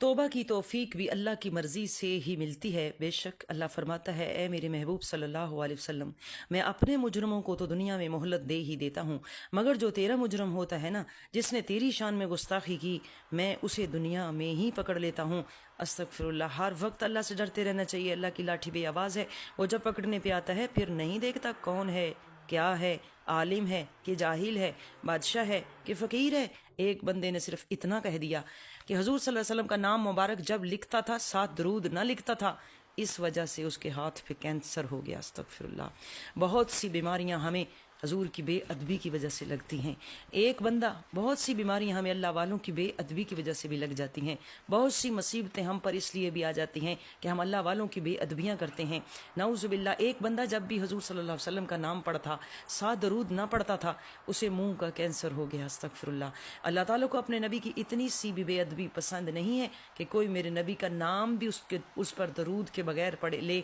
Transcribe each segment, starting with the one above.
توبہ کی توفیق بھی اللہ کی مرضی سے ہی ملتی ہے۔ بے شک اللہ فرماتا ہے، اے میرے محبوب صلی اللہ علیہ وسلم، میں اپنے مجرموں کو تو دنیا میں مہلت دے ہی دیتا ہوں، مگر جو تیرا مجرم ہوتا ہے نا، جس نے تیری شان میں گستاخی کی، میں اسے دنیا میں ہی پکڑ لیتا ہوں۔ استغفر اللہ۔ ہر وقت اللہ سے ڈرتے رہنا چاہیے۔ اللہ کی لاٹھی بے آواز ہے، وہ جب پکڑنے پہ آتا ہے پھر نہیں دیکھتا کون ہے، کیا ہے، عالم ہے کہ جاہل ہے، بادشاہ ہے کہ فقیر ہے۔ ایک بندے نے صرف اتنا کہہ دیا کہ حضور صلی اللہ علیہ وسلم کا نام مبارک جب لکھتا تھا ساتھ درود نہ لکھتا تھا، اس وجہ سے اس کے ہاتھ پہ کینسر ہو گیا۔ استغفر اللہ۔ بہت سی بیماریاں ہمیں حضور کی بے ادبی کی وجہ سے لگتی ہیں۔ ایک بندہ، بہت سی بیماریاں ہمیں اللہ والوں کی بے ادبی کی وجہ سے بھی لگ جاتی ہیں۔ بہت سی مصیبتیں ہم پر اس لیے بھی آ جاتی ہیں کہ ہم اللہ والوں کی بے ادبیاں کرتے ہیں۔ نعوذ باللہ۔ ایک بندہ جب بھی حضور صلی اللہ علیہ وسلم کا نام پڑھتا، ساتھ درود نہ پڑھتا تھا، اسے منہ کا کینسر ہو گیا۔ استغفر اللہ۔ اللہ تعالیٰ کو اپنے نبی کی اتنی سی بھی بے ادبی پسند نہیں ہے کہ کوئی میرے نبی کا نام بھی اس پر درود کے بغیر پڑھے لے،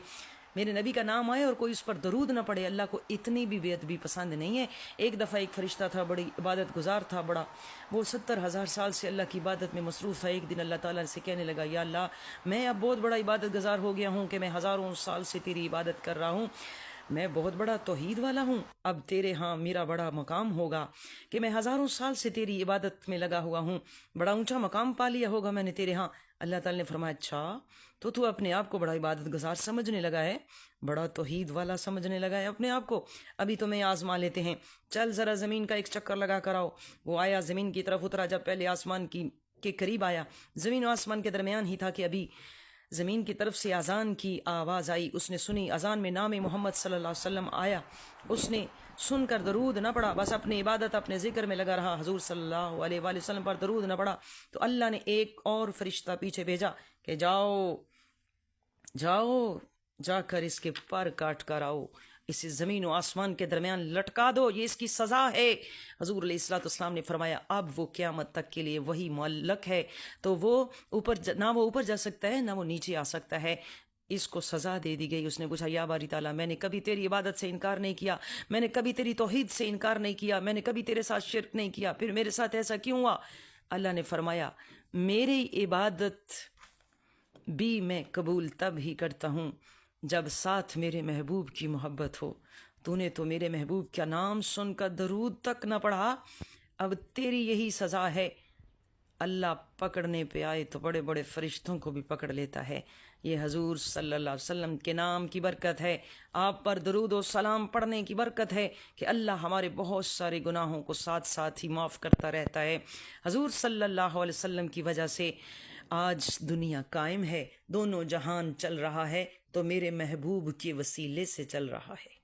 میرے نبی کا نام آئے اور کوئی اس پر درود نہ پڑھے۔ اللہ کو اتنی بھی بے ادبی پسند نہیں ہے۔ ایک دفعہ ایک فرشتہ تھا، بڑی عبادت گزار تھا، بڑا، وہ 70,000 سال سے اللہ کی عبادت میں مصروف تھا۔ ایک دن اللہ تعالیٰ سے کہنے لگا، یا اللہ، میں اب بہت بڑا عبادت گزار ہو گیا ہوں کہ میں ہزاروں سال سے تیری عبادت کر رہا ہوں، میں بہت بڑا توحید والا ہوں، اب تیرے ہاں میرا بڑا مقام ہوگا کہ میں ہزاروں سال سے تیری عبادت میں لگا ہوا ہوں، بڑا اونچا مقام پا لیا ہوگا میں نے تیرے ہاں۔ اللہ تعالیٰ نے فرمایا، اچھا تو اپنے آپ کو بڑا عبادت گزار سمجھنے لگا ہے، بڑا توحید والا سمجھنے لگا ہے اپنے آپ کو، ابھی تمہیں آزما لیتے ہیں، چل ذرا زمین کا ایک چکر لگا کر آؤ۔ وہ آیا، زمین کی طرف اترا، جب پہلے آسمان کے قریب آیا، زمین و آسمان کے درمیان ہی تھا کہ ابھی زمین کی طرف سے اذان کی آواز آئی، اس نے سنی، اذان میں نام محمد صلی اللہ علیہ وسلم آیا، اس نے سن کر درود نہ پڑھا، بس اپنی عبادت اپنے ذکر میں لگا رہا، حضور صلی اللہ علیہ وآلہ وسلم پر درود نہ پڑھا، تو اللہ نے ایک اور فرشتہ پیچھے بھیجا کہ جاؤ جا کر اس کے پر کاٹ کر آؤ، اسے زمین و آسمان کے درمیان لٹکا دو، یہ اس کی سزا ہے۔ حضور علیہ الصلوۃ والسلام نے فرمایا، اب وہ قیامت تک کے لیے وہی معلق ہے، تو وہ نہ وہ اوپر جا سکتا ہے نہ وہ نیچے آ سکتا ہے، اس کو سزا دے دی گئی۔ اس نے پوچھا، یا باری تعالیٰ، میں نے کبھی تیری عبادت سے انکار نہیں کیا، میں نے کبھی تیری توحید سے انکار نہیں کیا، میں نے کبھی تیرے ساتھ شرک نہیں کیا، پھر میرے ساتھ ایسا کیوں ہوا؟ اللہ نے فرمایا، میری عبادت بھی میں قبول تب ہی کرتا ہوں جب ساتھ میرے محبوب کی محبت ہو۔ تو نے تو میرے محبوب کا نام سن کر درود تک نہ پڑھا، اب تیری یہی سزا ہے۔ اللہ پکڑنے پہ آئے تو بڑے بڑے فرشتوں کو بھی پکڑ لیتا ہے۔ یہ حضور صلی اللہ علیہ وسلم کے نام کی برکت ہے، آپ پر درود و سلام پڑھنے کی برکت ہے کہ اللہ ہمارے بہت سارے گناہوں کو ساتھ ساتھ ہی معاف کرتا رہتا ہے۔ حضور صلی اللہ علیہ وسلم کی وجہ سے آج دنیا قائم ہے، دونوں جہان چل رہا ہے، تو میرے محبوب کے وسیلے سے چل رہا ہے۔